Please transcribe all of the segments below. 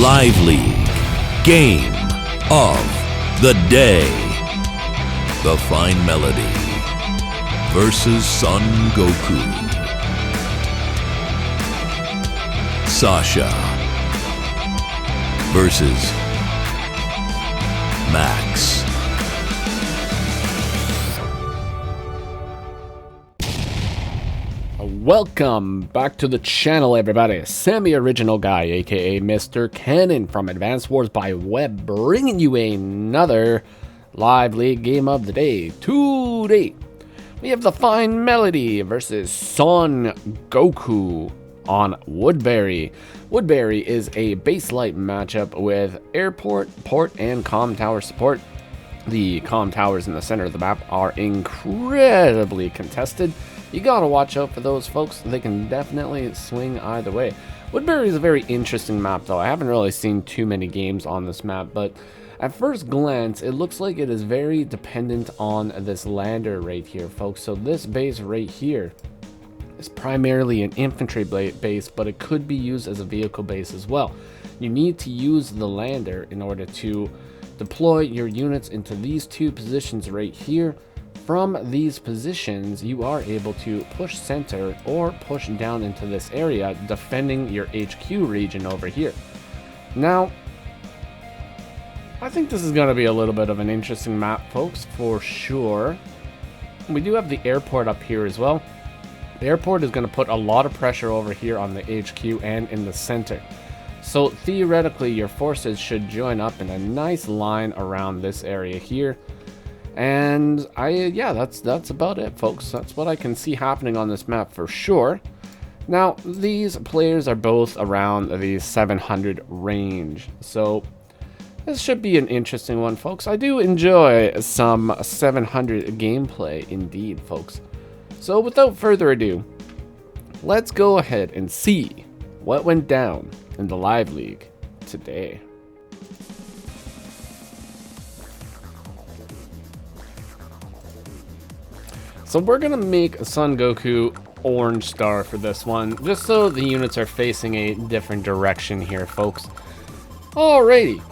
Live League Game of the Day. TheFineMelody versus SonGoku. Sasha versus Max. Welcome back to the channel, everybody. Sammy Original Guy, aka Mr. Cannon from Advanced Wars by Web, bringing you another Live League Game of the Day. Today, we have TheFineMelody versus SonGoku on Woodbury. Woodbury is a base light matchup with airport, port, and comm tower support. The comm towers in the center of the map are incredibly contested. You gotta watch out for those folks. They can definitely swing either way. Woodbury is a very interesting map though. I haven't really seen too many games on this map, but at first glance, it looks like it is very dependent on this lander right here, folks. So this base right here is primarily an infantry base, but it could be used as a vehicle base as well. You need to use the lander in order to deploy your units into these two positions right here. From these positions, you are able to push center or push down into this area, defending your HQ region over here. Now, I think this is going to be a little bit of an interesting map, folks, for sure. We do have the airport up here as well. The airport is going to put a lot of pressure over here on the HQ and in the center. So theoretically, your forces should join up in a nice line around this area here. And yeah, that's about it, folks. That's what I can see happening on this map for sure. Now, these players are both around the 700 range, so this should be an interesting one, folks. I do enjoy some 700 gameplay indeed, folks. So without further ado, let's go ahead and see what went down in the Live League today. So we're going to make SonGoku orange star for this one, just so the units are facing a different direction here, folks. Alrighty.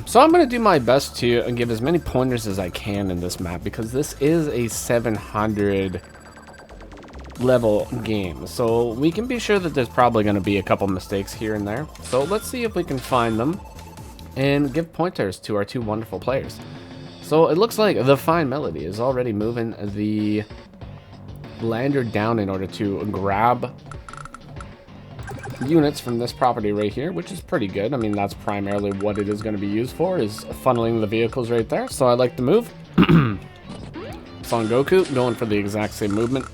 So I'm going to do my best to give as many pointers as I can in this map, because this is a 700 level game. So we can be sure that there's probably going to be a couple mistakes here and there. So let's see if we can find them and give pointers to our two wonderful players. So it looks like TheFineMelody is already moving the lander down in order to grab units from this property right here, which is pretty good. I mean, that's primarily what it is going to be used for, is funneling the vehicles right there. So I like the move. SonGoku going for the exact same movement.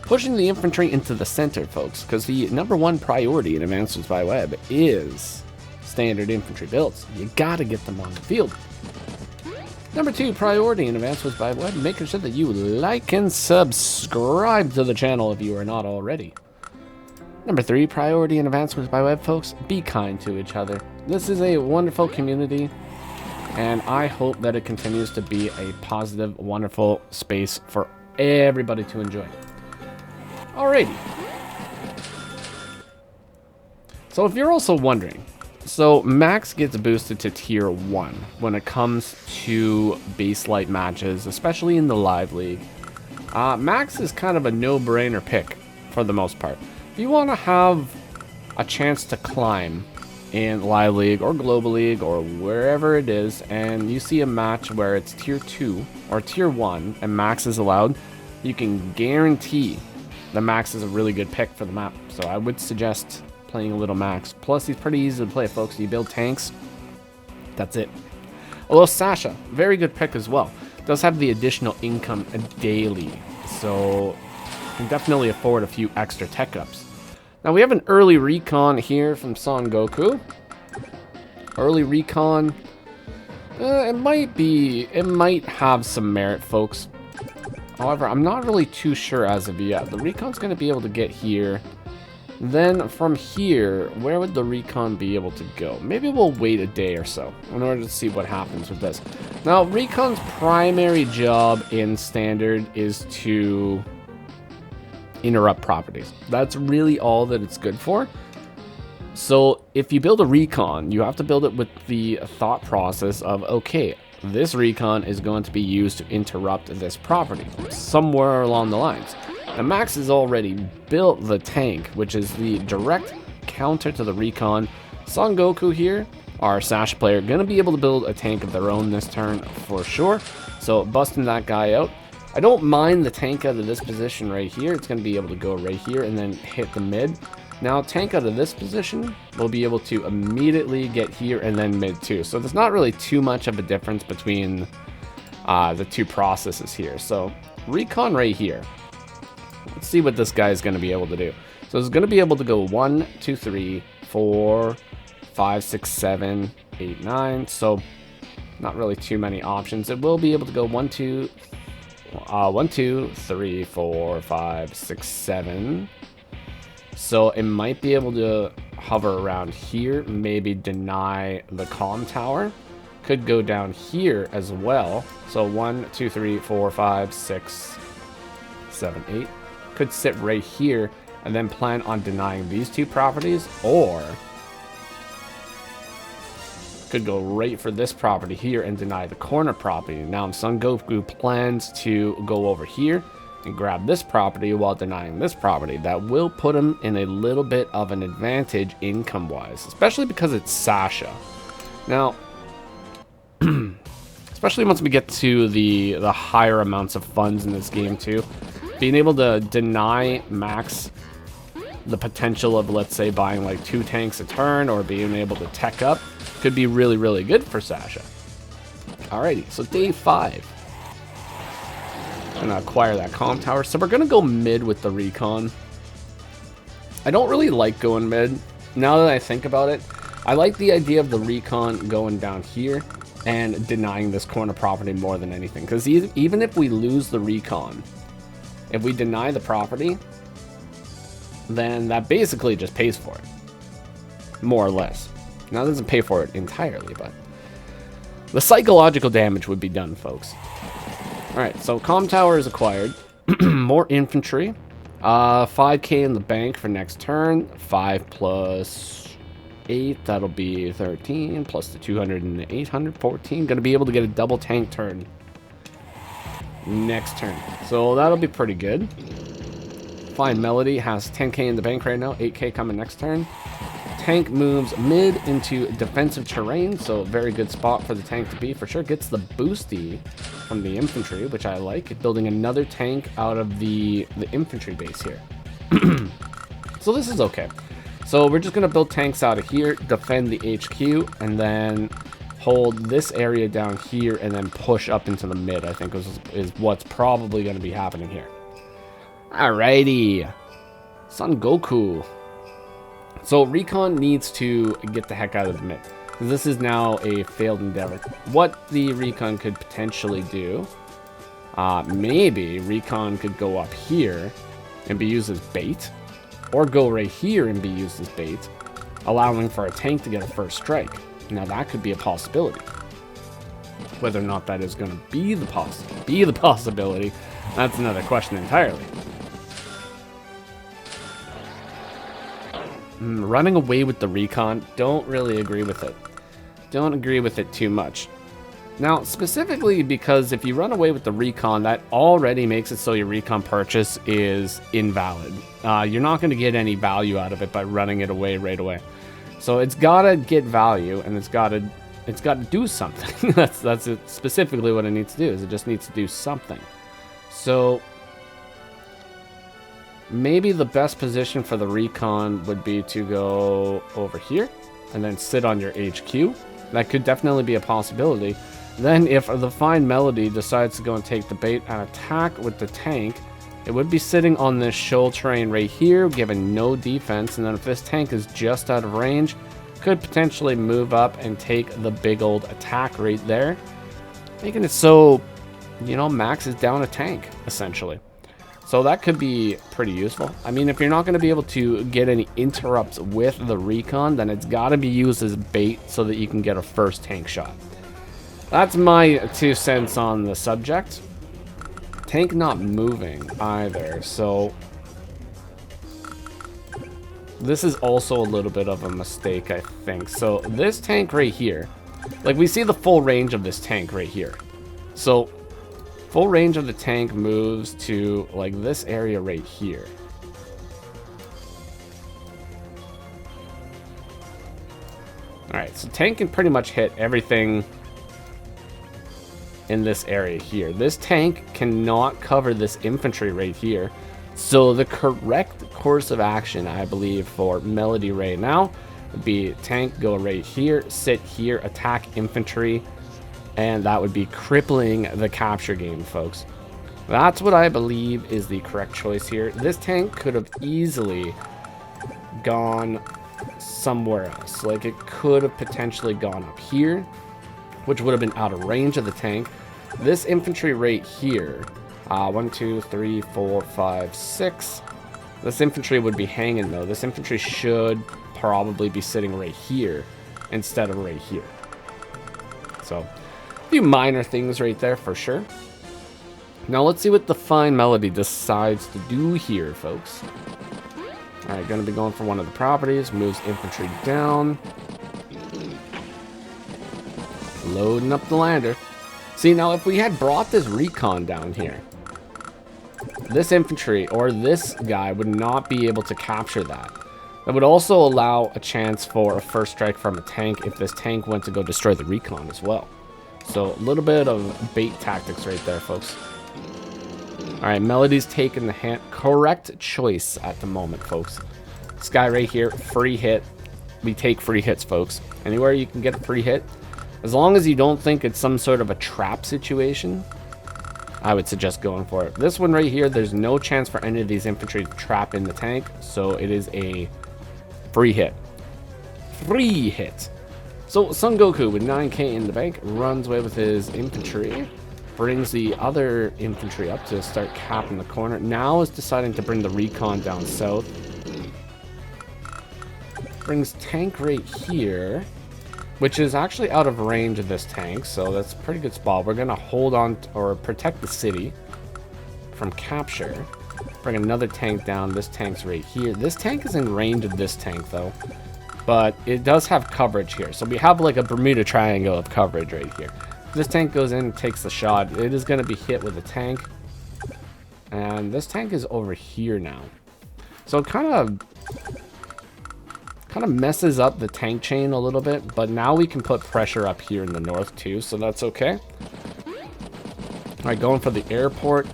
Pushing the infantry into the center, folks, because the #1 priority in Advanced Wars by Web is standard infantry builds. You got to get them on the field. #2 priority in Advanced Wars by Web, making sure that you like and subscribe to the channel if you are not already. #3 priority in Advanced Wars by Web, folks, be kind to each other. This is a wonderful community, and I hope that it continues to be a positive, wonderful space for everybody to enjoy. Alrighty. So if you're also wondering, so Max gets boosted to tier 1 when it comes to base light matches, especially in the Live League. Max is kind of a no-brainer pick for the most part. If you want to have a chance to climb in Live League or Global League or wherever it is, and you see a match where it's tier 2 or tier 1 and Max is allowed, you can guarantee that Max is a really good pick for the map. So I would suggest playing a little Max. Plus, he's pretty easy to play, folks. You build tanks, that's it. Although Sasha, very good pick as well. Does have the additional income daily, so can definitely afford a few extra tech ups. Now we have an early recon here from SonGoku. Early recon, it might have some merit, folks. However, I'm not really too sure as of yet. The recon's going to be able to get here. Then from here, where would the recon be able to go? Maybe we'll wait a day or so in order to see what happens with this. Now, recon's primary job in standard is to interrupt properties. That's really all that it's good for. So if you build a recon, you have to build it with the thought process of, okay, this recon is going to be used to interrupt this property somewhere along the lines. Now Max has already built the tank, which is the direct counter to the recon. SonGoku here, our Sasha player, gonna be able to build a tank of their own this turn for sure. So busting that guy out. I don't mind the tank out of this position right here. It's gonna be able to go right here and then hit the mid. Now tank out of this position will be able to immediately get here and then mid too. So there's not really too much of a difference between the two processes here. So recon right here. Let's see what this guy is going to be able to do. So it's going to be able to go 1, 2, 3, 4, 5, 6, 7, 8, 9. So not really too many options. It will be able to go 1, 2, 3, 4, 5, 6, 7. So it might be able to hover around here, maybe deny the comm tower. Could go down here as well. So 1, 2, 3, 4, 5, 6, 7, 8. Could sit right here and then plan on denying these two properties, or could go right for this property here and deny the corner property. Now SonGoku plans to go over here and grab this property while denying this property. That will put him in a little bit of an advantage income-wise, especially because it's Sasha. Now, especially once we get to the higher amounts of funds in this game too, being able to deny Max the potential of, let's say, buying like 2 tanks a turn or being able to tech up could be really, really good for Sasha. Alrighty, so day 5. Gonna acquire that comm tower. So we're gonna go mid with the recon. I don't really like going mid. Now that I think about it, I like the idea of the recon going down here and denying this corner property more than anything. Because even if we lose the recon, if we deny the property, then that basically just pays for it. More or less. Now, it doesn't pay for it entirely, but the psychological damage would be done, folks. Alright, so comm tower is acquired. More infantry. 5k in the bank for next turn. 5 plus 8, that'll be 13. Plus the 200 and 800, 14. Gonna be able to get a double tank turn next turn. So that'll be pretty good. TheFineMelody has 10k in the bank right now. 8k coming next turn. Tank moves mid into defensive terrain, so very good spot for the tank to be for sure. Gets the boosty from the infantry, which I like. Building another tank out of the infantry base here. So this is okay. So we're just going to build tanks out of here, defend the HQ, and then hold this area down here and then push up into the mid, I think is what's probably going to be happening here. Alrighty. SonGoku. So recon needs to get the heck out of the mid. This is now a failed endeavor. What the recon could potentially do, maybe recon could go up here and be used as bait, or go right here and be used as bait, allowing for a tank to get a first strike. Now that could be a possibility. Whether or not that is going to be the possibility, that's another question entirely. Running away with the recon, don't really agree with it. Don't agree with it too much. Now, specifically because if you run away with the recon, that already makes it so your recon purchase is invalid. You're not going to get any value out of it by running it away right away. So it's got to get value, and it's got to do something. that's it, specifically what it needs to do, is it just needs to do something. So maybe the best position for the recon would be to go over here and then sit on your HQ. That could definitely be a possibility. Then if the TheFineMelody decides to go and take the bait and attack with the tank, it would be sitting on this shoal terrain right here, given no defense. And then if this tank is just out of range, could potentially move up and take the big old attack right there, making it so, you know, Max is down a tank, essentially. So that could be pretty useful. I mean, if you're not going to be able to get any interrupts with the recon, then it's got to be used as bait so that you can get a first tank shot. That's my 2 cents on the subject. Tank not moving either, so This is also a little bit of a mistake, I think. So this tank right here, like we see the full range of this tank right here. So full range of the tank moves to like this area right here. Alright, so tank can pretty much hit everything in this area here. This tank cannot cover this infantry right here. So the correct course of action, I believe, for Melody right now would be tank go right here, sit here, attack infantry, and that would be crippling the capture game, folks. That's what I believe is the correct choice here. This tank could have easily gone somewhere else. Like, it could have potentially gone up here, which would have been out of range of the tank. This infantry right here, 1, 2, 3, 4, 5, 6. This infantry would be hanging though. This infantry should probably be sitting right here instead of right here. So, a few minor things right there for sure. Now let's see what TheFineMelody decides to do here, folks. Alright, gonna be going for one of the properties. Moves infantry down. Loading up the lander. See, now if we had brought this recon down here, this infantry or this guy would not be able to capture that. That would also allow a chance for a first strike from a tank if this tank went to go destroy the recon as well. So a little bit of bait tactics right there, folks. Alright, Melody's taking the correct choice at the moment, folks. This guy right here, free hit. We take free hits, folks. Anywhere you can get a free hit, as long as you don't think it's some sort of a trap situation, I would suggest going for it. This one right here, there's no chance for any of these infantry to trap in the tank, so it is a free hit. Free hit. So SonGoku with 9k in the bank runs away with his infantry, brings the other infantry up to start capping the corner. Now is deciding to bring the recon down south. Brings tank right here, which is actually out of range of this tank, so that's a pretty good spot. We're gonna hold on or protect the city from capture. Bring another tank down. This tank's right here. This tank is in range of this tank though, but it does have coverage here. So we have like a Bermuda Triangle of coverage right here. This tank goes in and takes the shot. It is gonna be hit with a tank, and this tank is over here now. So it kind of messes up the tank chain a little bit, but now we can put pressure up here in the north too, so that's okay. All right, going for the airport.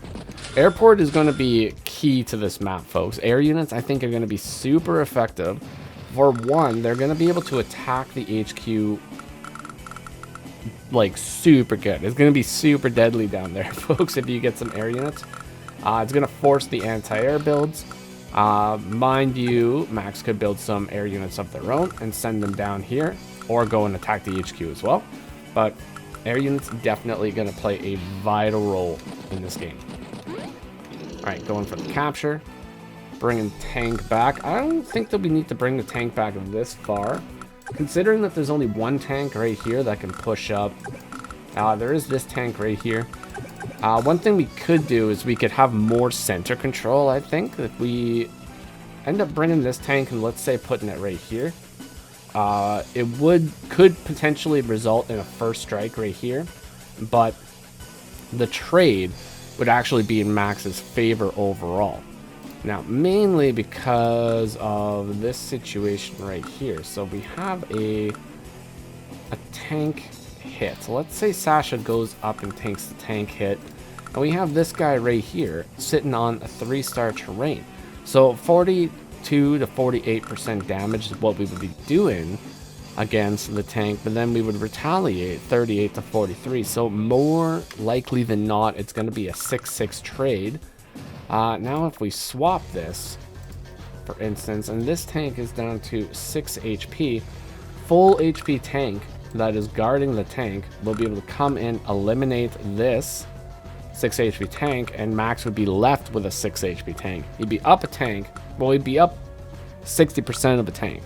Airport is going to be key to this map, folks. Air units, I think, are going to be super effective. For one, they're going to be able to attack the HQ like super good. It's going to be super deadly down there, folks, if you get some air units. It's going to force the anti-air builds. Mind you, Max could build some air units of their own and send them down here, or go and attack the HQ as well. But air units definitely going to play a vital role in this game. Alright, going for the capture. Bringing tank back. I don't think that we need to bring the tank back this far, considering that there's only one tank right here that can push up. There is this tank right here. One thing we could do is we could have more center control, I think. If we end up bringing this tank and let's say putting it right here, it could potentially result in a first strike right here, but the trade would actually be in Max's favor overall. Now, mainly because of this situation right here. So we have a tank hit. Let's say Sasha goes up and takes the tank hit, and we have this guy right here sitting on a 3-star terrain. So 42 to 48% damage is what we would be doing against the tank, but then we would retaliate 38 to 43. So more likely than not, it's going to be a 6-6 trade. Now if we swap this, for instance, and this tank is down to 6 HP, full HP tank that is guarding the tank will be able to come in, eliminate this 6 HP tank, and Max would be left with a 6 HP tank. He'd be up a tank, well, he'd be up 60% of a tank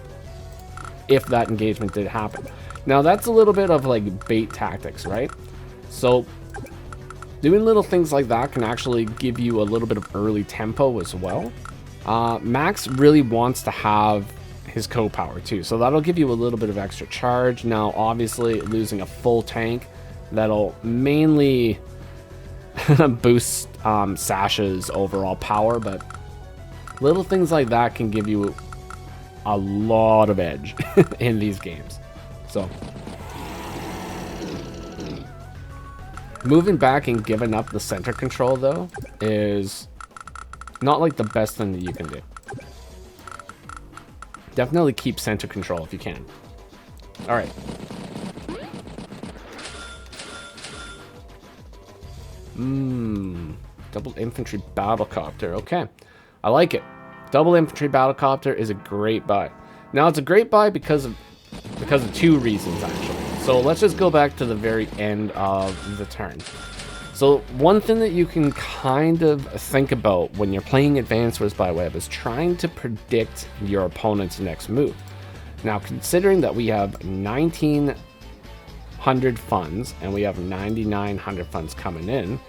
if that engagement did happen. Now that's a little bit of like bait tactics, right? So doing little things like that can actually give you a little bit of early tempo as well. Max really wants to have his co-power too, so that'll give you a little bit of extra charge. Now obviously losing a full tank, that'll mainly boost Sasha's overall power, but little things like that can give you a lot of edge in these games. So moving back and giving up the center control though is not like the best thing that you can do. Definitely keep center control if you can. All right. Double infantry battlecopter. Okay, I like it. Double infantry battlecopter is a great buy. Now it's a great buy because of two reasons actually. So let's just go back to the very end of the turn. So one thing that you can kind of think about when you're playing Advanced Wars by Web is trying to predict your opponent's next move. Now considering that we have 1,900 funds and we have 9,900 funds coming in,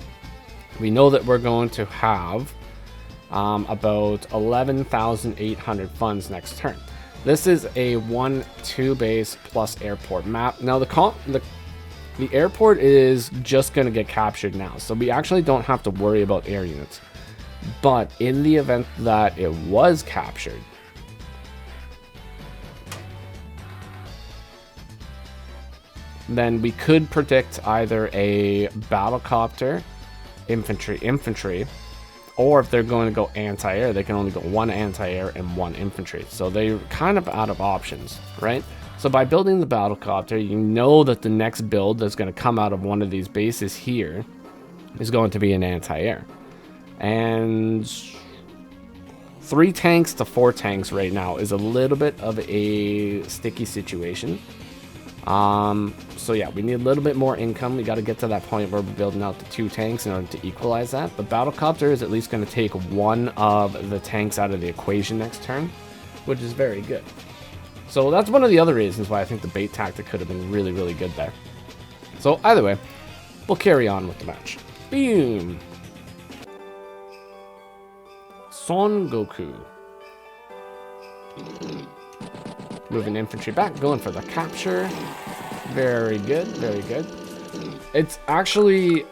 we know that we're going to have about 11,800 funds next turn. This is a 1-2 base plus airport map. Now the airport is just going to get captured now, so we actually don't have to worry about air units. But in the event that it was captured, then we could predict either a battlecopter, infantry, or if they're going to go anti-air, they can only go one anti-air and one infantry. So they're kind of out of options, right? So by building the battlecopter, you know that the next build that's going to come out of one of these bases here is going to be an anti-air. And 3 tanks to 4 tanks right now is a little bit of a sticky situation. So yeah, we need a little bit more income. We got to get to that point where we're building out the 2 tanks in order to equalize that. But battlecopter is at least going to take one of the tanks out of the equation next turn, which is very good. So that's one of the other reasons why I think the bait tactic could have been really, really good there. So either way, we'll carry on with the match. Boom! SonGoku. Moving infantry back, going for the capture. Very good, very good. It's actually,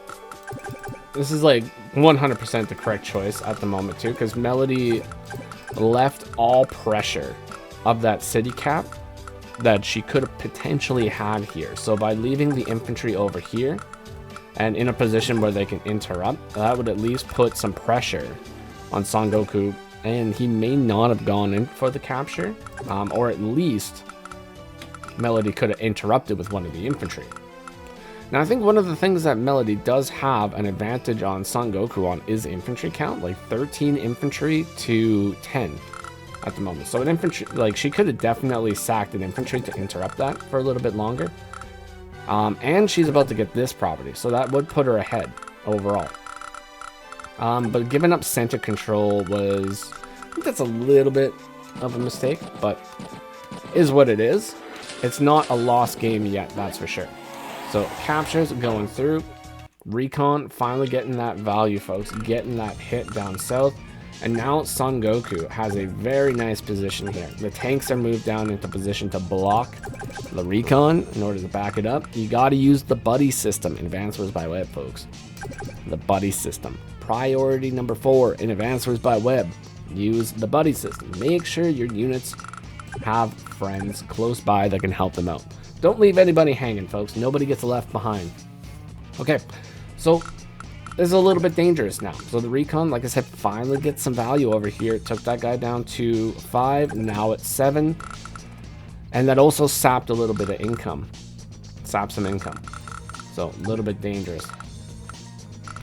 this is like 100% the correct choice at the moment too, because Melody left all pressure of that city cap that she could have potentially had here. So by leaving the infantry over here and in a position where they can interrupt, that would at least put some pressure on SonGoku, and he may not have gone in for the capture, or at least Melody could have interrupted with one of the infantry. Now I think one of the things that Melody does have an advantage on SonGoku on is infantry count, like 13 infantry to 10 at the moment. So an infantry, like she could have definitely sacked an infantry to interrupt that for a little bit longer. And she's about to get this property, so that would put her ahead overall. But giving up center control was, I think that's a little bit of a mistake, but is what it is. It's not a lost game yet, that's for sure. So captures going through, recon finally getting that value, folks, getting that hit down south. And now SonGoku has a very nice position here. The tanks are moved down into position to block the recon in order to back it up. You got to use the buddy system in Advanced Wars by Web, folks. The buddy system. Priority number 4 in Advanced Wars by Web. Use the buddy system. Make sure your units have friends close by that can help them out. Don't leave anybody hanging, folks. Nobody gets left behind. Okay, so this is a little bit dangerous now. So the recon, like I said, finally gets some value over here. It took that guy down to 5, now it's 7. And that also sapped a little bit of income. Sapped some income. So a little bit dangerous.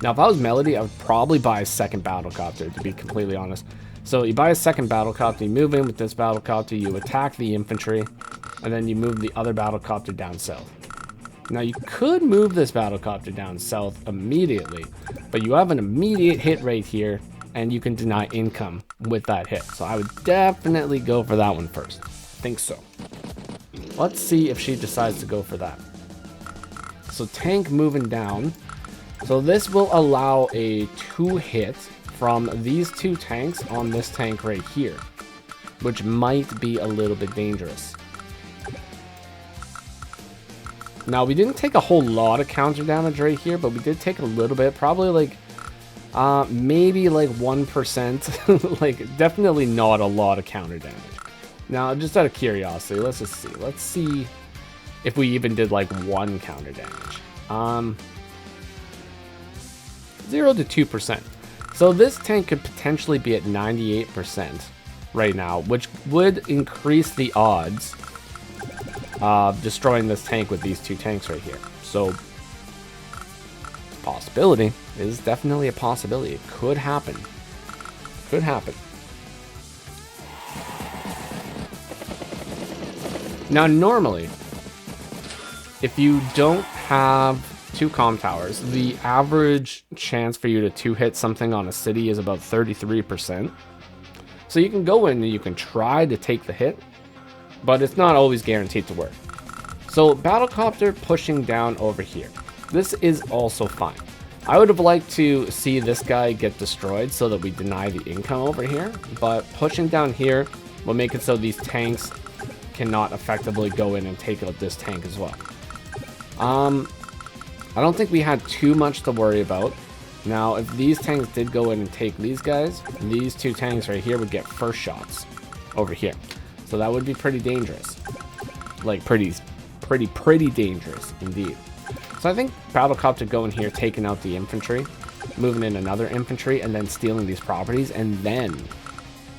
Now if I was Melody, I would probably buy a second battlecopter, to be completely honest. So you buy a second battlecopter, you move in with this battlecopter, you attack the infantry, and then you move the other battlecopter down south. Now you could move this battlecopter down south immediately, but you have an immediate hit right here, and you can deny income with that hit. So I would definitely go for that one first. I think so. Let's see if she decides to go for that. So tank moving down. So this will allow a 2-hit from these two tanks on this tank right here, which might be a little bit dangerous. Now, we didn't take a whole lot of counter damage right here, but we did take a little bit, probably like maybe like 1%. Like, definitely not a lot of counter damage. Now, just out of curiosity, let's just see. Let's see if we even did like 1 counter damage. 0 to 2%. So this tank could potentially be at 98% right now, which would increase the odds of destroying this tank with these two tanks right here. So, possibility is definitely a possibility. It could happen. Could happen. Now, normally, if you don't have 2 comm towers, the average chance for you to 2-hit something on a city is about 33%. So you can go in and you can try to take the hit, but it's not always guaranteed to work. So Battlecopter pushing down over here. This is also fine. I would have liked to see this guy get destroyed so that we deny the income over here, but pushing down here will make it so these tanks cannot effectively go in and take out this tank as well. I don't think we had too much to worry about. Now, if these tanks did go in and take these guys, these two tanks right here would get first shots over here. So that would be pretty dangerous. Like, pretty dangerous indeed. So I think Battlecopter going here, taking out the infantry, moving in another infantry, and then stealing these properties, and then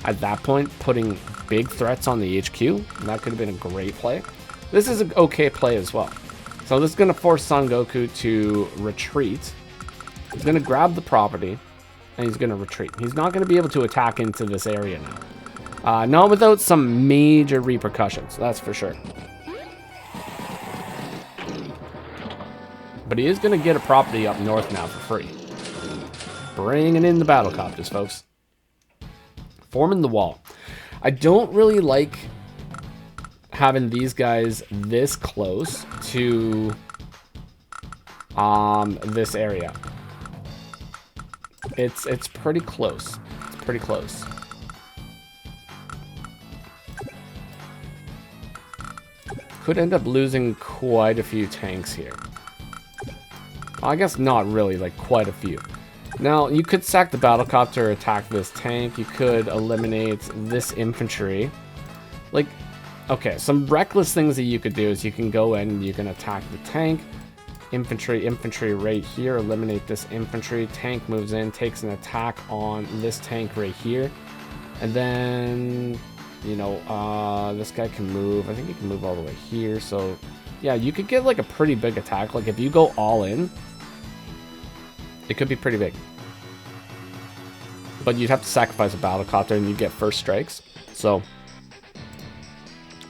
at that point putting big threats on the HQ. That could have been a great play. This is an okay play as well. So this is going to force SonGoku to retreat. He's going to grab the property, and he's going to retreat. He's not going to be able to attack into this area now. Not without some major repercussions, that's for sure. But he is going to get a property up north now for free. Bringing in the Battlecopters, folks. Forming the wall. I don't really like having these guys this close to this area. It's pretty close. It's pretty close. Could end up losing quite a few tanks here. I guess not really, like quite a few. Now, you could sack the Battlecopter, attack this tank. You could eliminate this infantry. Like, okay, some reckless things that you could do is you can go in and you can attack the tank. Infantry right here. Eliminate this infantry. Tank moves in, takes an attack on this tank right here. And then, you know, this guy can move. I think he can move all the way here. So, yeah, you could get like a pretty big attack. Like, if you go all in, it could be pretty big. But you'd have to sacrifice a Battlecopter and you get first strikes. So,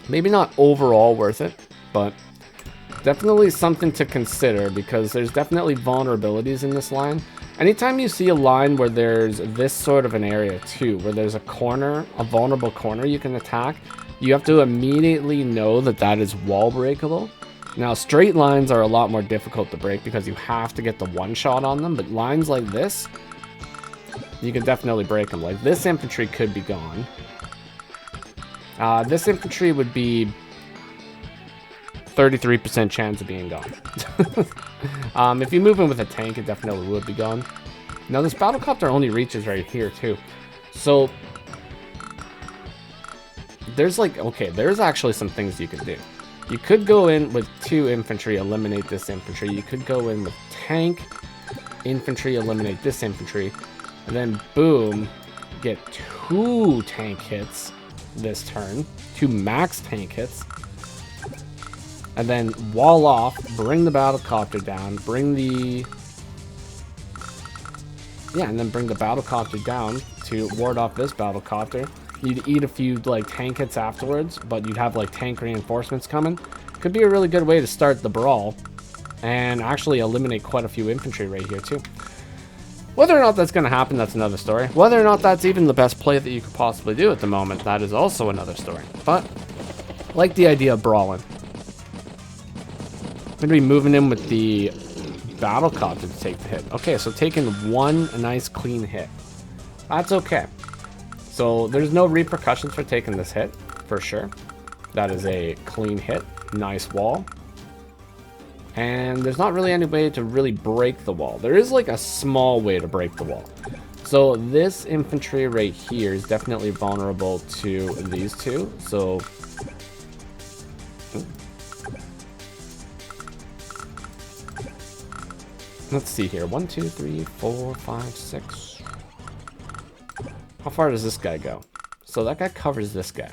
maybe not overall worth it, but definitely something to consider because there's definitely vulnerabilities in this line. Anytime you see a line where there's this sort of an area too, where there's a corner, a vulnerable corner you can attack, you have to immediately know that that is wall breakable. Now, straight lines are a lot more difficult to break because you have to get the one shot on them, but lines like this, you can definitely break them. Like, this infantry could be gone. This infantry would be 33% chance of being gone. If you move in with a tank, it definitely would be gone. Now, this Battlecopter only reaches right here, too. So, there's like, okay, there's actually some things you can do. You could go in with 2 infantry, eliminate this infantry. You could go in with tank, infantry, eliminate this infantry. And then, boom, get 2 tank hits this turn. 2 max tank hits. And then wall off, bring the Battlecopter down, bring the... Yeah, and then bring the Battlecopter down to ward off this Battlecopter. You'd eat a few like tank hits afterwards, but you'd have like tank reinforcements coming. Could be a really good way to start the brawl and actually eliminate quite a few infantry right here too. Whether or not that's going to happen, that's another story. Whether or not that's even the best play that you could possibly do at the moment, that is also another story. But I like the idea of brawling. I'm going to be moving in with the Battlecopter to take the hit. Okay, so taking one nice clean hit. That's okay. So there's no repercussions for taking this hit, for sure. That is a clean hit. Nice wall. And there's not really any way to really break the wall. There is like a small way to break the wall. So this infantry right here is definitely vulnerable to these two. So let's see here. 1, 2, 3, 4, 5, 6. How far does this guy go? So that guy covers this guy.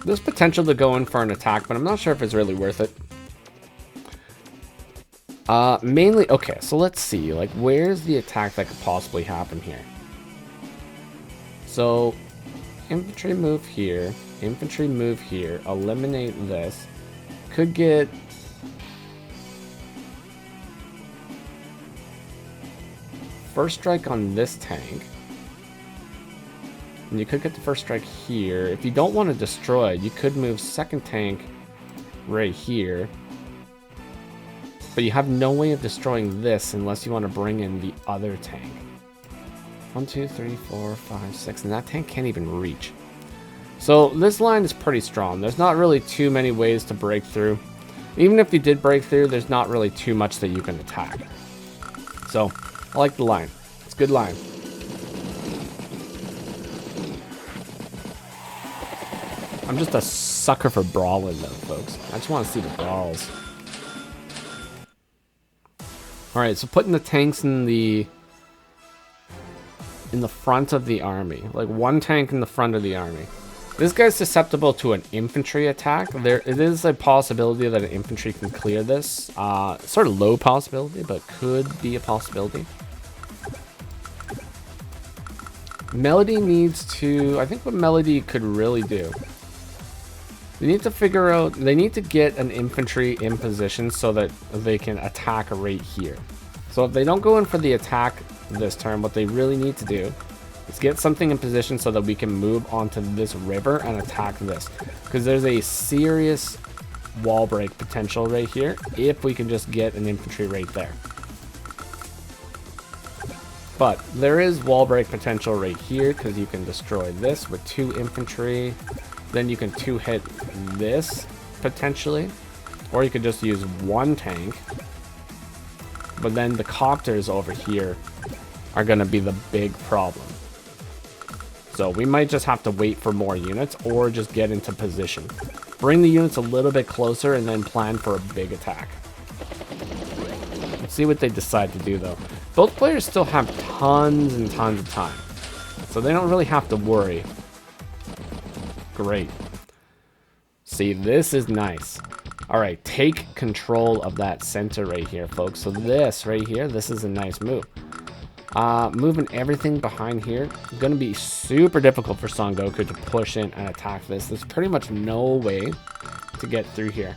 There's potential to go in for an attack, but I'm not sure if it's really worth it. Mainly, okay, so let's see. Like, where's the attack that could possibly happen here? So, infantry move here. Infantry move here. Eliminate this. Could get... first strike on this tank. And you could get the first strike here. If you don't want to destroy, you could move second tank right here. But you have no way of destroying this unless you want to bring in the other tank. 1, 2, 3, 4, 5, 6. And that tank can't even reach. So this line is pretty strong. There's not really too many ways to break through. Even if you did break through, there's not really too much that you can attack. So, I like the line. It's a good line. I'm just a sucker for brawling though, folks. I just want to see the brawls. Alright, so putting the tanks in the front of the army. Like one tank in the front of the army. This guy's susceptible to an infantry attack. It is a possibility that an infantry can clear this. Sort of low possibility, but could be a possibility. Melody needs to... I think what Melody could really do... They need to figure out... They need to get an infantry in position so that they can attack right here. So if they don't go in for the attack this turn, what they really need to do is get something in position so that we can move onto this river and attack this. Because there's a serious wall break potential right here if we can just get an infantry right there. But there is wall break potential right here because you can destroy this with 2 infantry. Then you can 2-hit this potentially. Or you could just use 1 tank. But then the copters over here are going to be the big problem. So we might just have to wait for more units or just get into position. Bring the units a little bit closer and then plan for a big attack. Let's see what they decide to do though. Both players still have tons and tons of time. So they don't really have to worry. Great. See, this is nice. Alright, take control of that center right here, folks. So this right here, this is a nice move. Moving everything behind here, gonna be super difficult for SonGoku to push in and attack this. There's pretty much no way to get through here.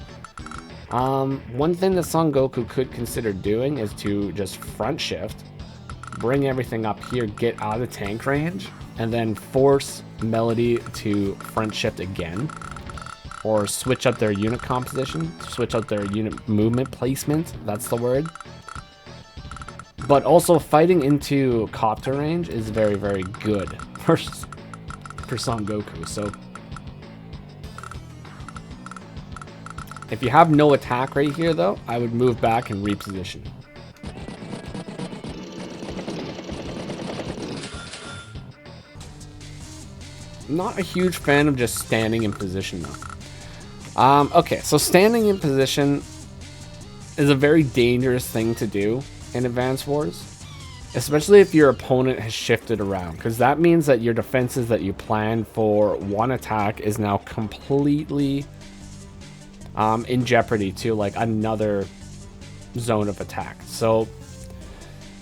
One thing that SonGoku could consider doing is to just front shift, bring everything up here, get out of tank range, and then force Melody to front shift again. Or switch up their unit composition, switch out their unit movement placement, that's the word. But also fighting into copter range is very, very good for SonGoku. So if you have no attack right here though, I would move back and reposition. I'm not a huge fan of just standing in position though. Okay, so standing in position is a very dangerous thing to do in Advance Wars, especially if your opponent has shifted around, because that means that your defenses that you planned for one attack is now completely in jeopardy to like another zone of attack. So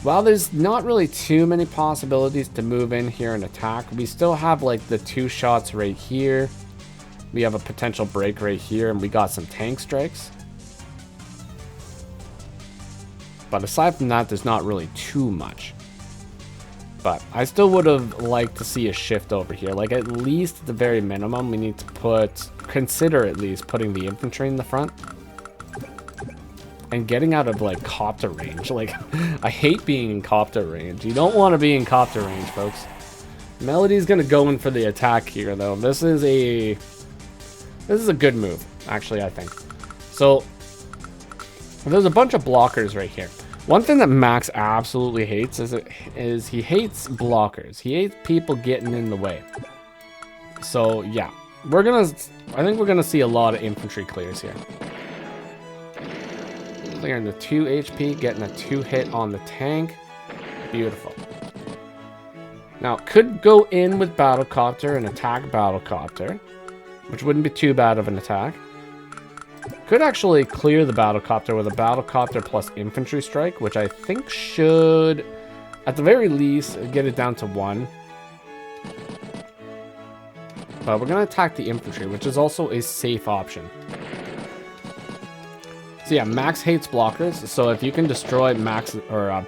while there's not really too many possibilities to move in here and attack, we still have like the 2 shots right here. We have a potential break right here, and we got some tank strikes. But aside from that, there's not really too much. But I still would have liked to see a shift over here. Like at least at the very minimum, we need to consider at least putting the infantry in the front. and getting out of like copter range. Like, I hate being in copter range. You don't want to be in copter range, folks. Melody's gonna go in for the attack here, though. This is a good move, actually, I think. So there's a bunch of blockers right here. One thing that Max absolutely hates is he hates blockers. He hates people getting in the way. So yeah, I think we're gonna see a lot of infantry clears here. Clearing the 2 HP, getting a 2 hit on the tank. Beautiful. Now, could go in with Battlecopter and attack Battlecopter, which wouldn't be too bad of an attack. Could actually clear the Battlecopter with a Battlecopter plus infantry strike, which I think should, at the very least, get it down to 1. But we're going to attack the infantry, which is also a safe option. So yeah, Max hates blockers. So if you can destroy Max, or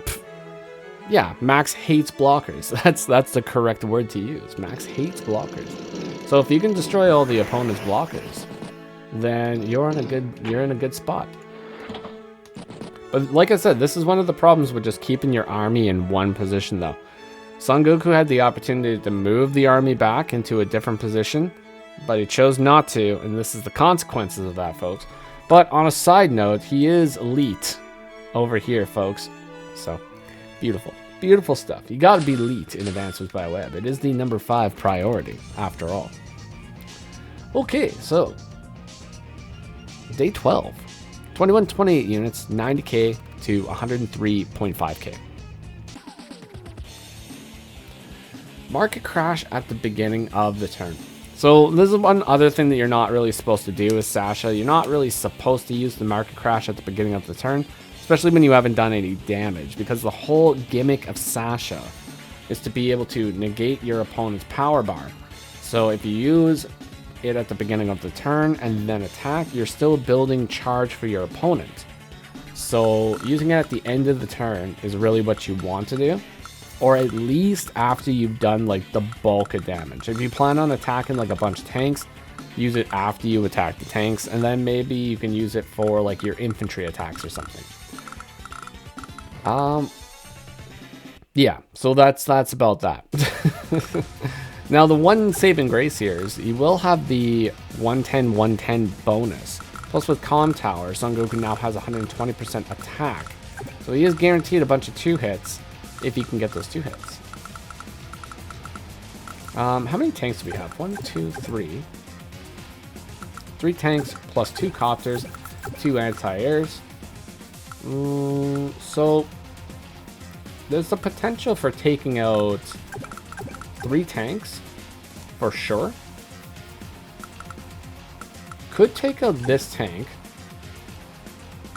yeah, Max hates blockers. That's the correct word to use. Max hates blockers. So if you can destroy all the opponent's blockers, then you're in a good spot. But like I said, this is one of the problems with just keeping your army in one position, though. SonGoku had the opportunity to move the army back into a different position, but he chose not to, and this is the consequences of that, folks. But on a side note, he is elite over here, folks. So, beautiful. Beautiful stuff. You gotta be elite in Advance Wars by Web. It is the number 5 priority, after all. Okay, so day 12. 2128 units, 90k to 103.5k. Market crash at the beginning of the turn. So this is one other thing that you're not really supposed to do with Sasha. You're not really supposed to use the market crash at the beginning of the turn, especially when you haven't done any damage, because the whole gimmick of Sasha is to be able to negate your opponent's power bar. So if you use it at the beginning of the turn and then attack, you're still building charge for your opponent. So using it at the end of the turn is really what you want to do, or at least after you've done like the bulk of damage. If you plan on attacking like a bunch of tanks, use it after you attack the tanks, and then maybe you can use it for like your infantry attacks or something. Yeah, so that's about that. Now the one saving grace here is you will have the 110 bonus. Plus with Comm Tower, SonGoku now has 120% attack. So he is guaranteed a bunch of 2 hits if he can get those 2 hits. How many tanks do we have? 1, 2, 3. 3 tanks plus 2 copters, 2 anti-airs. So there's the potential for taking out 3 tanks for sure. Could take out this tank,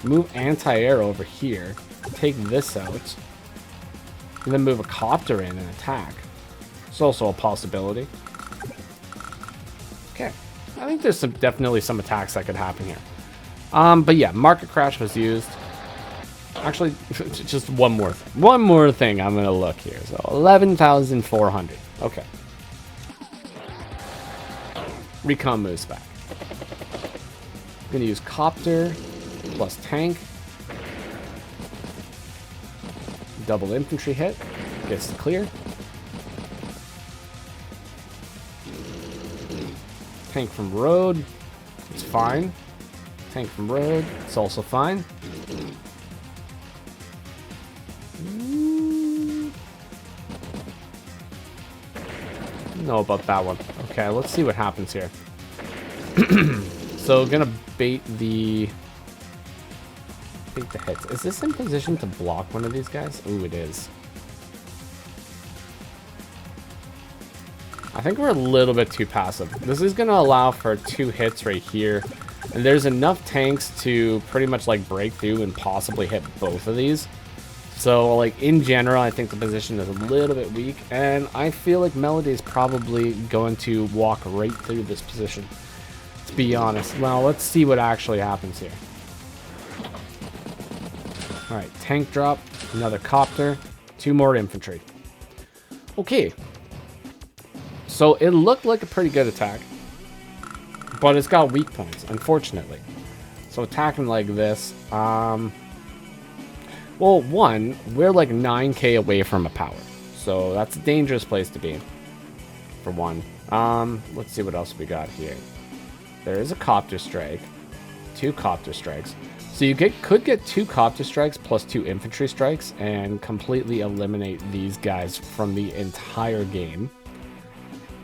move anti-air over here, take this out, and then move a copter in and attack. It's also a possibility. Okay, I think there's definitely some attacks that could happen here. But yeah, market crash was used. Actually, just one more thing I'm gonna look here. So 11,400. Okay. Recon moves back. I'm gonna use copter plus tank. Double infantry hit. Gets the clear. Tank from road. It's fine. Tank from road. It's also fine. Know about that one. Okay, let's see what happens here. So gonna bait the hits. Is this in position to block one of these guys? Ooh, it is. I think we're a little bit too passive. This is gonna allow for 2 hits right here, and there's enough tanks to pretty much like break through and possibly hit both of these. So, like, in general, I think the position is a little bit weak, and I feel like Melody is probably going to walk right through this position, to be honest. Now, let's see what actually happens here. Alright, tank drop, another copter, 2 more infantry. Okay. So, it looked like a pretty good attack, but it's got weak points, unfortunately. So attacking like this, well, one, we're like 9k away from a power. So that's a dangerous place to be, for one. Let's see what else we got here. There is a copter strike, 2 copter strikes. So you could get 2 copter strikes plus 2 infantry strikes and completely eliminate these guys from the entire game.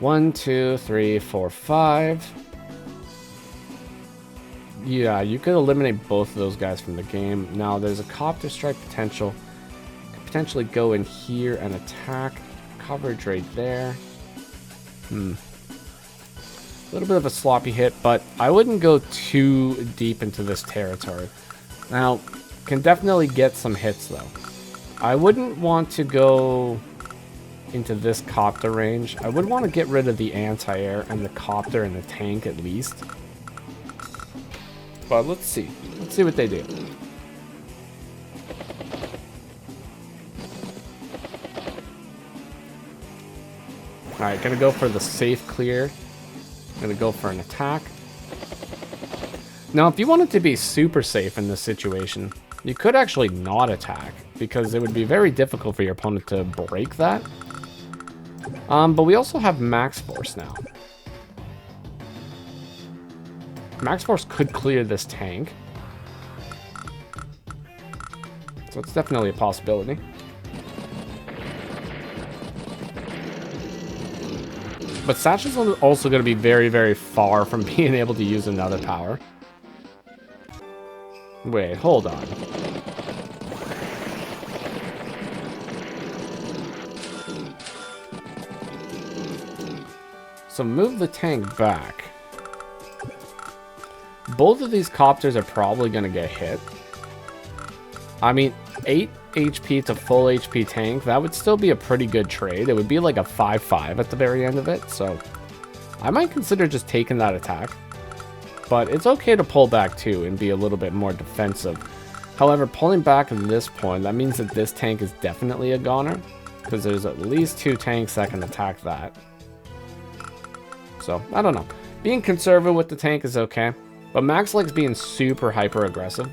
1, 2, 3, 4, 5. Yeah, you could eliminate both of those guys from the game. Now, there's a copter strike potential. Could potentially go in here and attack. Coverage right there. A little bit of a sloppy hit, but I wouldn't go too deep into this territory. Now, can definitely get some hits, though. I wouldn't want to go into this copter range. I would want to get rid of the anti-air and the copter and the tank at least. But let's see. Let's see what they do. Alright, gonna go for the safe clear. Gonna go for an attack. Now, if you wanted to be super safe in this situation, you could actually not attack, because it would be very difficult for your opponent to break that. But we also have max force now. Max force could clear this tank. So it's definitely a possibility. But Satch is also going to be very, very far from being able to use another power. Wait, hold on. So move the tank back. Both of these copters are probably going to get hit. I mean, 8 HP to full HP tank, that would still be a pretty good trade. It would be like a 5-5 at the very end of it, so I might consider just taking that attack. But it's okay to pull back too and be a little bit more defensive. However, pulling back at this point, that means that this tank is definitely a goner, because there's at least 2 tanks that can attack that. So, I don't know. Being conservative with the tank is okay. But Max likes being super hyper aggressive.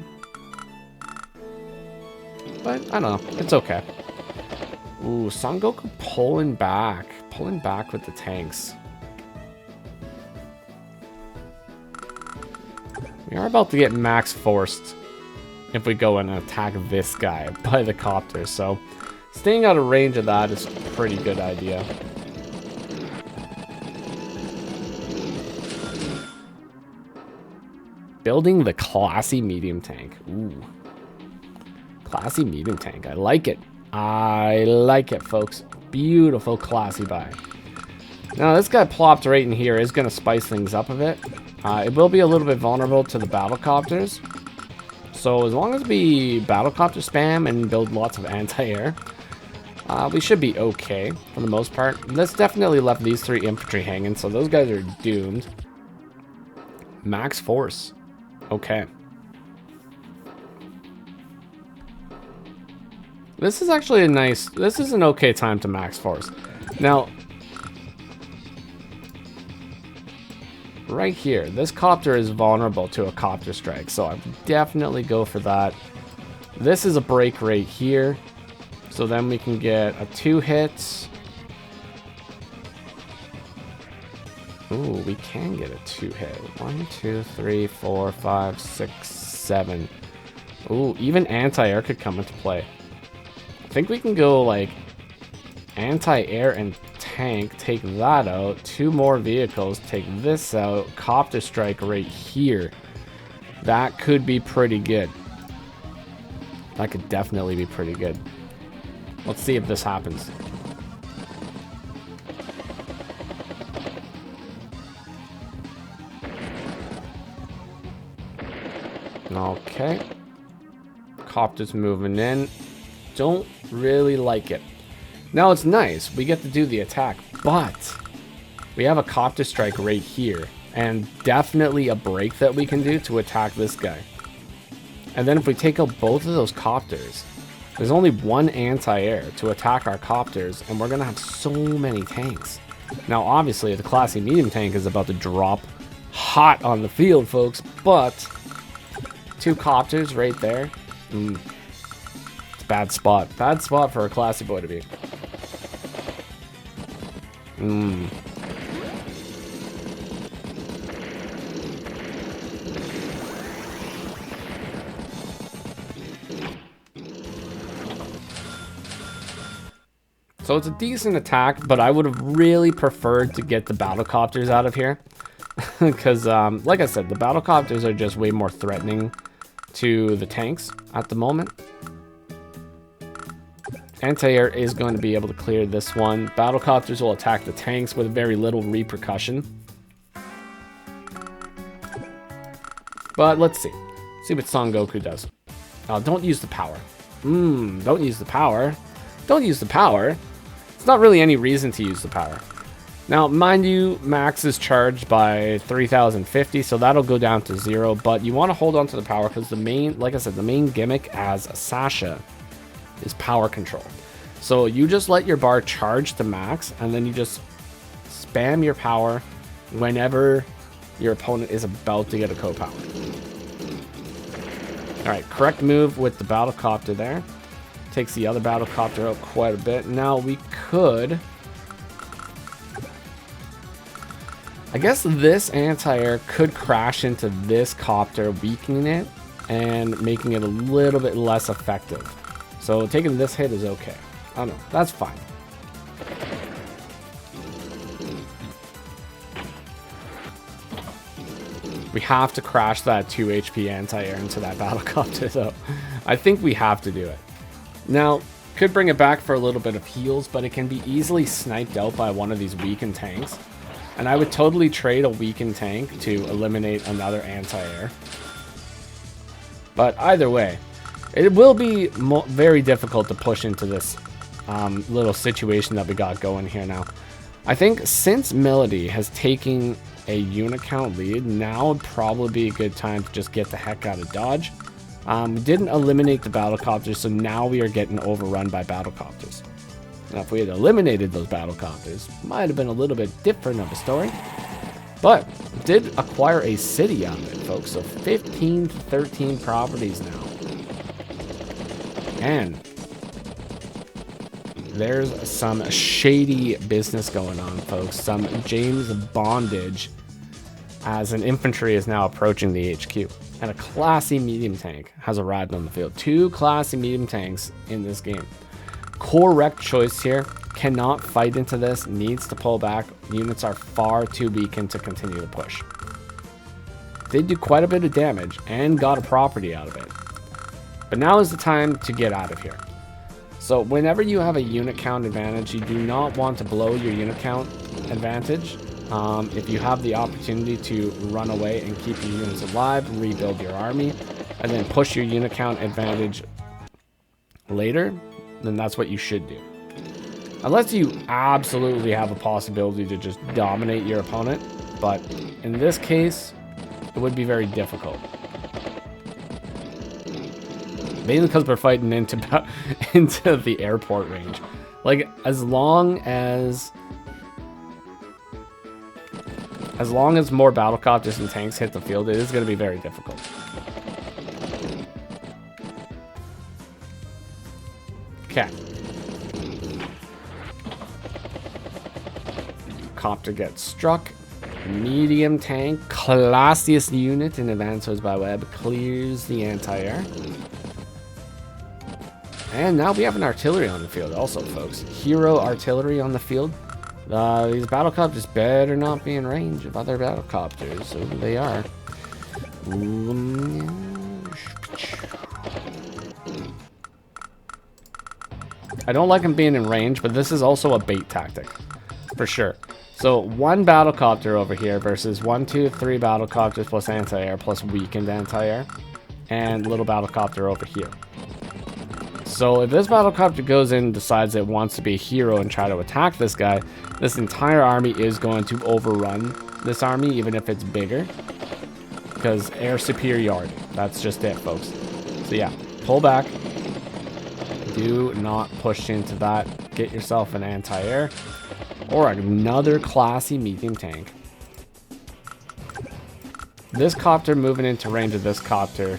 But I don't know, it's okay. Ooh, SonGoku pulling back with the tanks. We are about to get max forced if we go and attack this guy by the copter, so staying out of range of that is a pretty good idea. Building the classy medium tank. Ooh. Classy medium tank. I like it. I like it, folks. Beautiful classy buy. Now, this guy plopped right in here is going to spice things up a bit. It will be a little bit vulnerable to the battlecopters. So as long as we battlecopter spam and build lots of anti-air, we should be okay for the most part. This definitely left these 3 infantry hanging, so those guys are doomed. Max force. Okay. This is actually this is an okay time to max force. Now, right here, this copter is vulnerable to a copter strike, so I would definitely go for that. This is a break right here, so then we can get a 2 hits. Ooh, we can get a 2 hit. 1, 2, 3, 4, 5, 6, 7. Ooh, even anti-air could come into play. I think we can go like anti-air and tank, take that out, 2 more vehicles, take this out, copter strike right here. That could be pretty good. That could definitely be pretty good. Let's see if this happens. Okay. Copter's moving in. Don't really like it. Now it's nice. We get to do the attack, but we have a copter strike right here. And definitely a break that we can do to attack this guy. And then if we take out both of those copters, there's only 1 anti-air to attack our copters, and we're going to have so many tanks. Now, obviously, the classy medium tank is about to drop hot on the field, folks, but 2 copters right there. It's a bad spot. Bad spot for a classy boy to be. So it's a decent attack, but I would have really preferred to get the battlecopters out of here. Because, like I said, the battlecopters are just way more threatening to the tanks at the moment. Anti-air is going to be able to clear this one. Battlecopters will attack the tanks with very little repercussion. But let's see. See what SonGoku does. Don't use the power. Don't use the power. Don't use the power. It's not really any reason to use the power. Now, mind you, max is charged by 3050, so that'll go down to 0. But you want to hold on to the power because the main, like I said, the main gimmick as a Sasha is power control. So you just let your bar charge to max, and then you just spam your power whenever your opponent is about to get a co-power. Alright, correct move with the battlecopter there. Takes the other battlecopter out quite a bit. Now we could... I guess this anti-air could crash into this copter, weakening it and making it a little bit less effective. So taking this hit is okay. I don't know. That's fine. We have to crash that 2 HP anti-air into that battlecopter, though. I think we have to do it. Now, could bring it back for a little bit of heals, but it can be easily sniped out by one of these weakened tanks. And I would totally trade a weakened tank to eliminate another anti-air. But either way, it will be very difficult to push into this little situation that we got going here now. I think since Melody has taken a unit count lead, now would probably be a good time to just get the heck out of dodge. We didn't eliminate the battlecopters, so now we are getting overrun by battlecopters. Now, if we had eliminated those battlecopters, might have been a little bit different of a story. But did acquire a city out of it, folks. So 15 to 13 properties now. And there's some shady business going on, folks. Some James bondage as an infantry is now approaching the HQ. And a classy medium tank has arrived on the field. 2 classy medium tanks in this game. Correct choice here. Cannot fight into this. Needs to pull back. Units are far too weakened to continue to push. They do quite a bit of damage and got a property out of it. But now is the time to get out of here. So whenever you have a unit count advantage, you do not want to blow your unit count advantage. If you have the opportunity to run away and keep your units alive, rebuild your army, and then push your unit count advantage later, then that's what you should do. Unless you absolutely have a possibility to just dominate your opponent, but in this case, it would be very difficult. Mainly because we're fighting into the airport range. Like, as long as more battlecopters and tanks hit the field, it is going to be very difficult. Okay. Copter gets struck. Medium tank, classiest unit in Advanced Wars by Web, clears the anti-air. And now we have an artillery on the field also, folks. Hero artillery on the field. These battlecopters better not be in range of other battlecopters, so they are. I don't like them being in range, but this is also a bait tactic, for sure. So 1 battlecopter over here versus 1, 2, 3 battlecopters plus anti-air plus weakened anti-air, and little battlecopter over here. So if this battlecopter goes in and decides it wants to be a hero and try to attack this guy, this entire army is going to overrun this army, even if it's bigger. Because air superiority. That's just it, folks. So yeah, pull back. Do not push into that. Get yourself an anti-air. Or another classy medium tank. This copter moving into range of this copter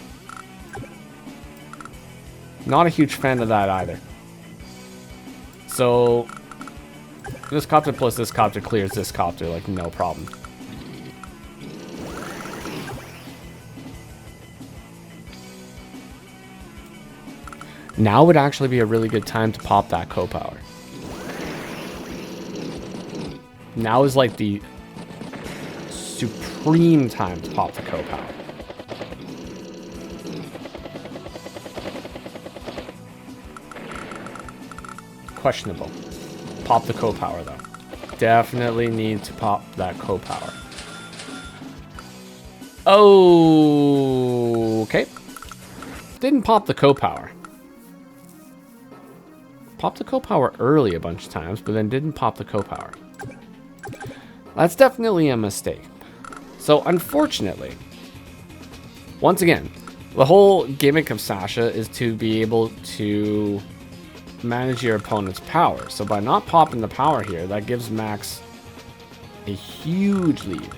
Not a huge fan of that either. So this copter plus this copter clears this copter like no problem. Now would actually be a really good time to pop that co-power. Now is like the supreme time to pop the co-power. Questionable. Pop the co-power though. Definitely need to pop that co-power. Oh, okay. Didn't pop the co-power. Popped the co-power early a bunch of times, but then didn't pop the co-power. That's definitely a mistake. So unfortunately, once again, the whole gimmick of Sasha is to be able to manage your opponent's power. So by not popping the power here, that gives Max a huge lead.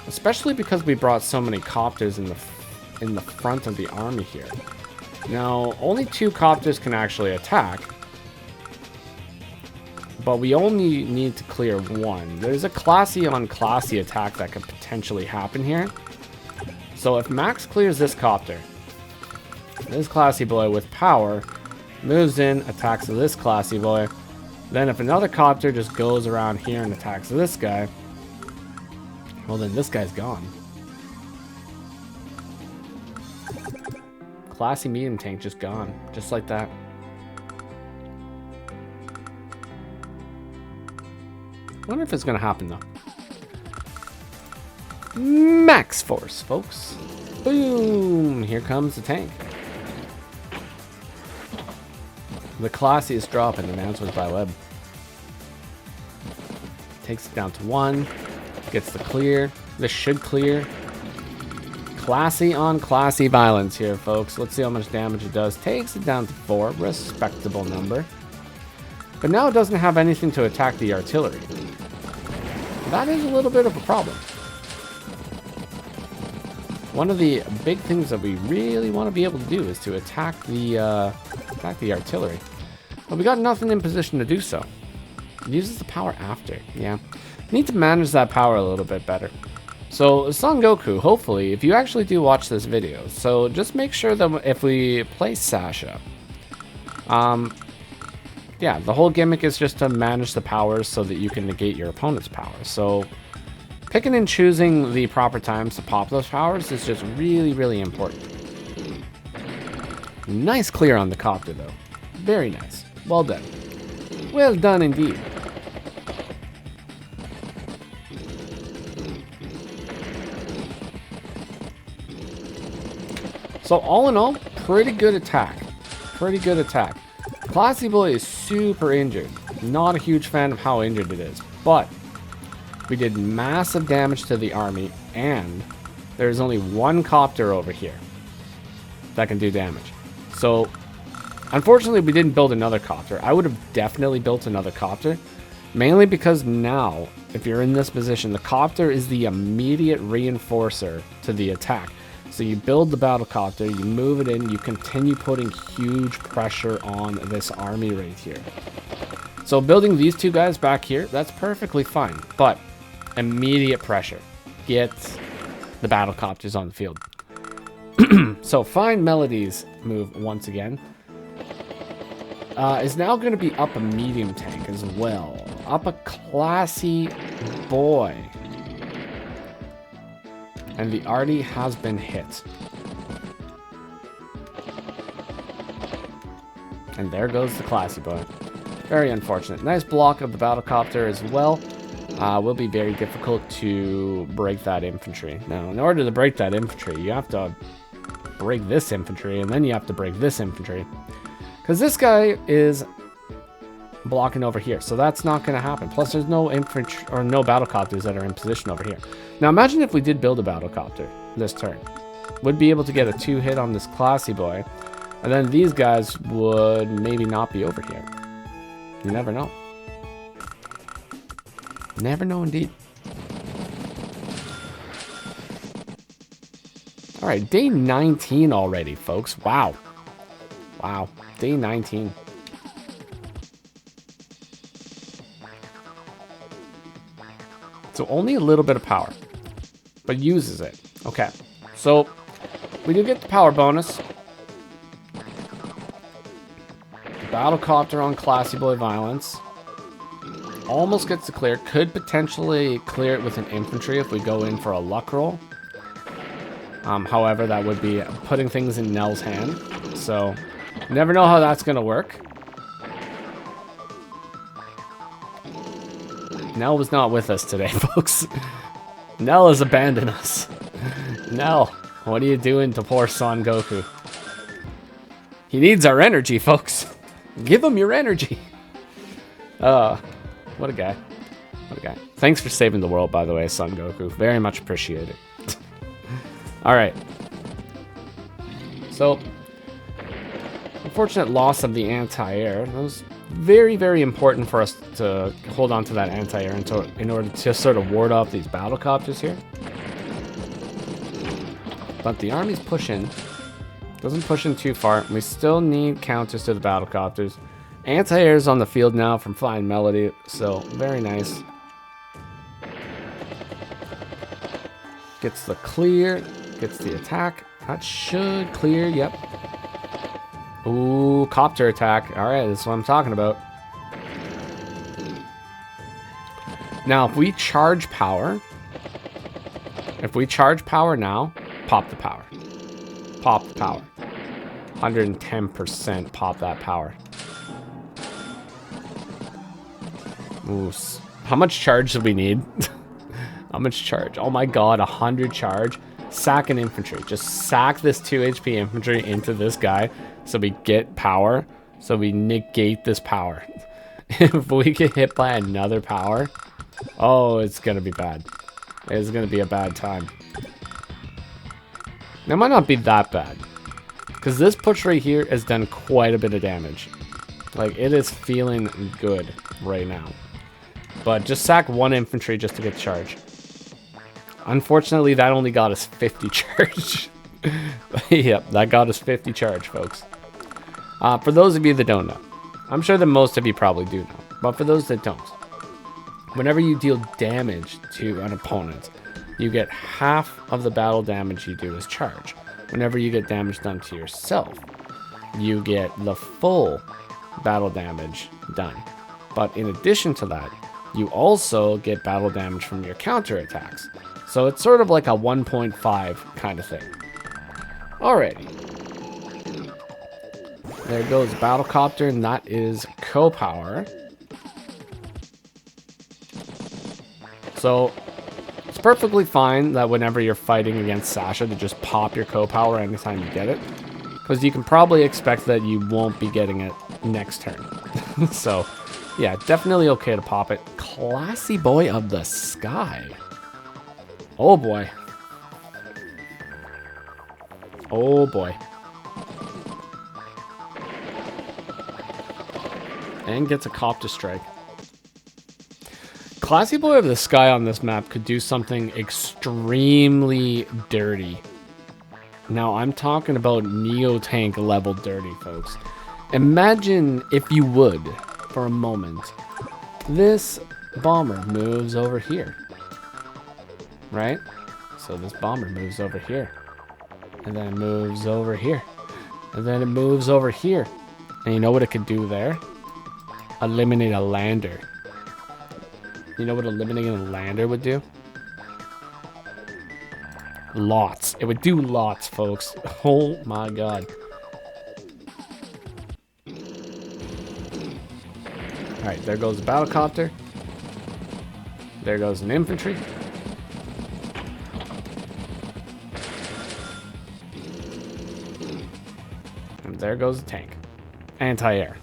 Especially because we brought so many copters in the front of the army here. Now, only 2 copters can actually attack, but we only need to clear 1. There's a classy on classy attack that could potentially happen here. So if Max clears this copter, this classy boy with power moves in, attacks this classy boy. Then if another copter just goes around here and attacks this guy, well then this guy's gone. Classy medium tank just gone, just like that. Wonder if it's gonna happen though. Max force, folks. Boom! Here comes the tank. The classiest drop in announcements by Web. Takes it down to 1. Gets the clear. This should clear. Classy on classy violence here, folks. Let's see how much damage it does. Takes it down to 4. Respectable number. But now it doesn't have anything to attack the artillery. That is a little bit of a problem. One of the big things that we really want to be able to do is to attack the artillery. But we got nothing in position to do so. It uses the power after. Yeah. Need to manage that power a little bit better. So, SonGoku, hopefully, if you actually do watch this video, so just make sure that if we play Sasha, yeah, the whole gimmick is just to manage the powers so that you can negate your opponent's powers. So, picking and choosing the proper times to pop those powers is just really, really important. Nice clear on the copter, though. Very nice. Well done. Well done, indeed. So, all in all, pretty good attack. Pretty good attack. Classy Boy is super injured. Not a huge fan of how injured it is. But we did massive damage to the army, and there's only 1 copter over here that can do damage. So, unfortunately, we didn't build another copter. I would have definitely built another copter, mainly because now, if you're in this position, the copter is the immediate reinforcer to the attack. So you build the battle copter, you move it in, you continue putting huge pressure on this army right here. So building these 2 guys back here, that's perfectly fine, but immediate pressure. Get the battle copters on the field. So TheFineMelody's move once again is now going to be up a medium tank as well. Up a classy boy. And the arty has been hit. And there goes the classy boy. Very unfortunate. Nice block of the battlecopter as well. Will be very difficult to break that infantry. Now, in order to break that infantry, you have to break this infantry, and then you have to break this infantry. Because this guy is blocking over here, so that's not going to happen. Plus, there's no infantry or no battlecopters that are in position over here. Now, imagine if we did build a battlecopter this turn. Would be able to get a 2-hit on this classy boy, and then these guys would maybe not be over here. You never know. Never know indeed. All right, day 19 already, folks. Wow. Wow. Day 19. So only a little bit of power, but uses it. Okay. So we do get the power bonus. Battlecopter on Classy Boy Violence. Almost gets to clear. Could potentially clear it with an infantry if we go in for a luck roll. However, that would be putting things in Nell's hand. So, never know how that's going to work. Nell was not with us today, folks. Nell has abandoned us. Nell, what are you doing to poor SonGoku? He needs our energy, folks. Give him your energy. What a guy. What a guy. Thanks for saving the world, by the way, SonGoku. Very much appreciated. Alright. So, unfortunate loss of the anti-air. That was very, very important for us to hold on to that anti-air in order to sort of ward off these battlecopters here. But the army's pushing. Doesn't push in too far. We still need counters to the battlecopters. Anti-air's on the field now from TheFineMelody, so very nice. Gets the clear, gets the attack. That should clear, yep. Ooh, copter attack. Alright, that's what I'm talking about. Now, if we charge power now, pop the power. Pop the power. 110% pop that power. Ooh, how much charge do we need? How much charge? Oh my god, 100 charge. Sack an infantry. Just sack this 2 HP infantry into this guy so we get power. So we negate this power. If we get hit by another power, oh, it's gonna be bad. It's gonna be a bad time. It might not be that bad, because this push right here has done quite a bit of damage. Like, it is feeling good right now. But just sack 1 infantry just to get charge. Unfortunately, that only got us 50 charge. Yep, that got us 50 charge, folks. For those of you that don't know, I'm sure that most of you probably do know, but for those that don't, whenever you deal damage to an opponent, you get half of the battle damage you do as charge. Whenever you get damage done to yourself, you get the full battle damage done. But in addition to that, you also get battle damage from your counter attacks. So it's sort of like a 1.5 kind of thing. Alrighty. There goes Battlecopter, and that is co-power. So it's perfectly fine that whenever you're fighting against Sasha to just pop your co-power anytime you get it. Because you can probably expect that you won't be getting it next turn. So, yeah, definitely okay to pop it. Classy Boy of the Sky. Oh boy. Oh boy. And gets a copter strike. Classy Boy of the Sky on this map could do something extremely dirty. Now, I'm talking about Neo-Tank level dirty, folks. Imagine, if you would, for a moment, this bomber moves over here. Right? So this bomber moves over here. And then it moves over here. And then it moves over here. And you know what it could do there? Eliminate a lander. You know what eliminating a lander would do? Lots. It would do lots, folks. Oh my god. Alright, there goes a battlecopter. There goes an infantry. And there goes a tank. Anti-air.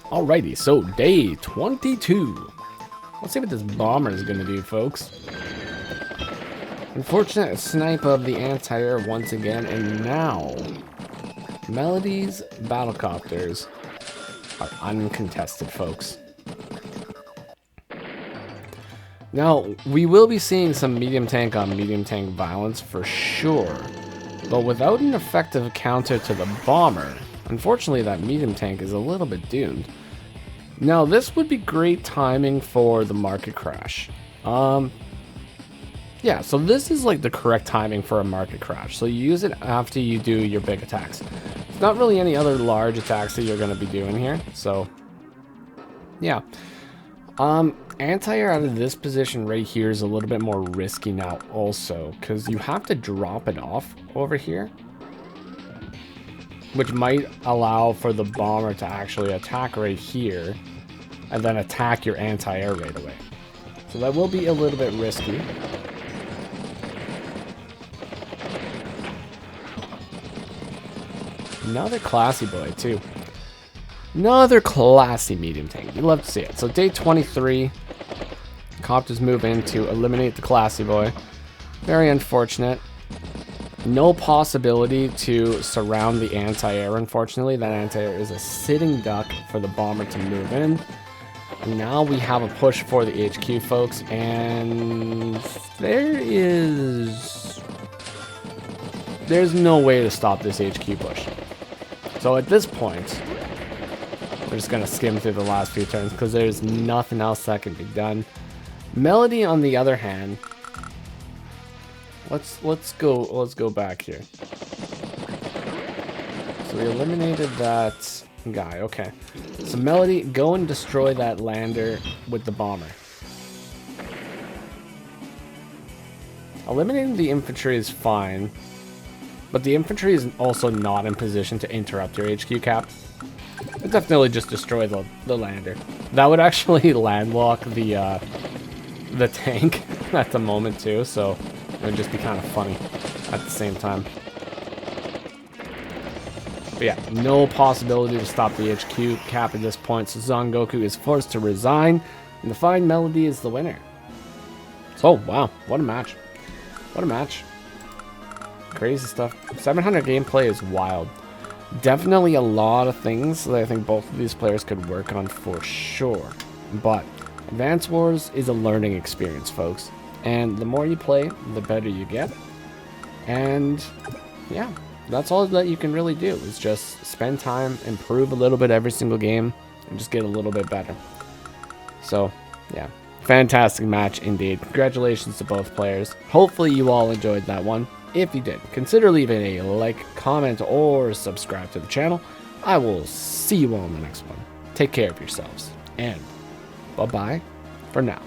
Alrighty, so day 22. Let's see what this bomber is going to do, folks. Unfortunate snipe of the anti-air once again, and now Melody's battlecopters are uncontested, folks. Now, we will be seeing some medium tank on medium tank violence for sure but without an effective counter to the bomber, unfortunately that medium tank is a little bit doomed. Now this would be great timing for the market crash. Yeah, so this is like the correct timing for a market crash. So you use it after you do your big attacks. There's not really any other large attacks that you're going to be doing here. So, yeah. Anti-air out of this position right here is a little bit more risky now also, because you have to drop it off over here, which might allow for the bomber to actually attack right here and then attack your anti-air right away. So that will be a little bit risky. Another classy boy, too. Another classy medium tank. You love to see it. So, day 23. Copters move in to eliminate the classy boy. Very unfortunate. No possibility to surround the anti-air, unfortunately. That anti-air is a sitting duck for the bomber to move in. And now we have a push for the HQ, folks. And there's no way to stop this HQ push. So at this point, we're just gonna skim through the last few turns because there's nothing else that can be done. Melody, on the other hand, let's go back here. So we eliminated that guy. Okay, so Melody, go and destroy that lander with the bomber. Eliminating the infantry is fine. But the infantry is also not in position to interrupt your HQ cap. It definitely just destroy the lander. That would actually landlock the tank at the moment too, so it would just be kind of funny at the same time. But yeah, no possibility to stop the HQ cap at this point, so SonGoku is forced to resign, and TheFineMelody is the winner. So, wow, what a match. What a match. Crazy stuff. 700 gameplay is wild. Definitely a lot of things that I think both of these players could work on for sure. But Advance Wars is a learning experience, folks. And the more you play, the better you get. And yeah, that's all that you can really do is just spend time, improve a little bit every single game, and just get a little bit better. So yeah, fantastic match indeed. Congratulations to both players. Hopefully you all enjoyed that one. If you did, consider leaving a like, comment, or subscribe to the channel. I will see you all in the next one. Take care of yourselves, and bye-bye for now.